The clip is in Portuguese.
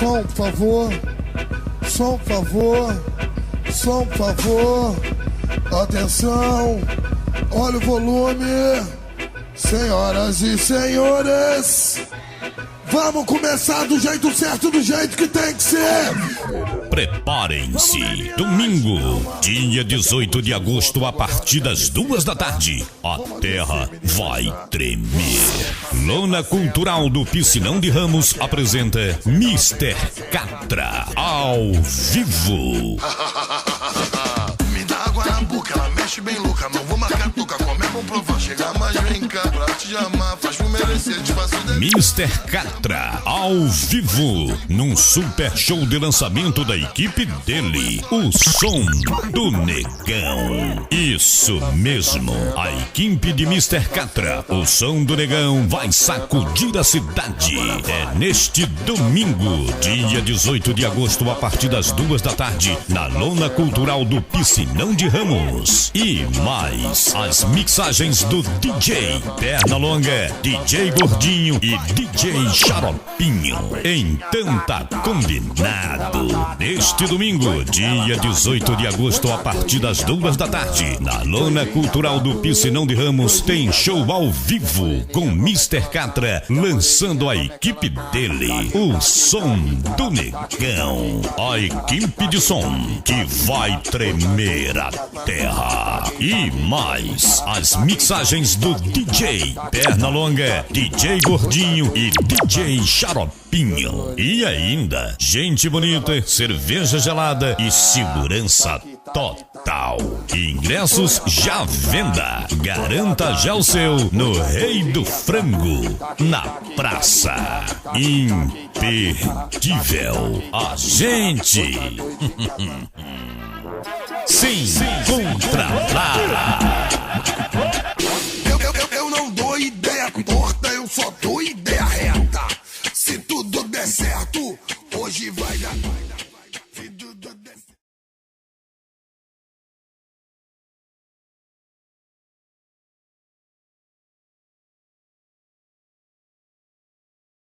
Som, por favor. Som, por favor. Som, por favor. Atenção. Olha o volume. Senhoras e senhores, vamos começar do jeito certo, do jeito que tem que ser. Preparem-se, domingo, dia 18 de agosto, a partir das 2 da tarde, a terra vai tremer. Lona Cultural do Piscinão de Ramos apresenta Mr. Catra, ao vivo. Me dá água na boca, ela mexe bem louca, não vou marcar tuca, como é bom provar, chegar mais vem cá, pra te amar, faz por merecer, te faço Mr. Catra, ao vivo, num super show de lançamento da equipe dele, o Som do Negão. Isso mesmo, a equipe de Mr. Catra, o Som do Negão, vai sacudir a cidade. É neste domingo, dia 18 de agosto, a partir das 2 da tarde, na Lona Cultural do Piscinão de Ramos. E mais, as mixagens do DJ Pernalonga, DJ Gordinho e DJ Xaropinho. Então tá combinado. Neste domingo, dia 18 de agosto, a partir das 2 da tarde, na Lona Cultural do Piscinão de Ramos, tem show ao vivo com Mr. Catra, lançando a equipe dele, o Som do Negão. A equipe de som que vai tremer a terra. E mais, as mixagens do DJ Pernalonga, DJ Gordinho e DJ Xaropinho. E ainda, gente bonita, cerveja gelada e segurança total. Ingressos já à venda. Garanta já o seu no Rei do Frango, na praça. Imperdível. A gente se encontra lá. Eu não dou ideia torta, eu só dou ideia.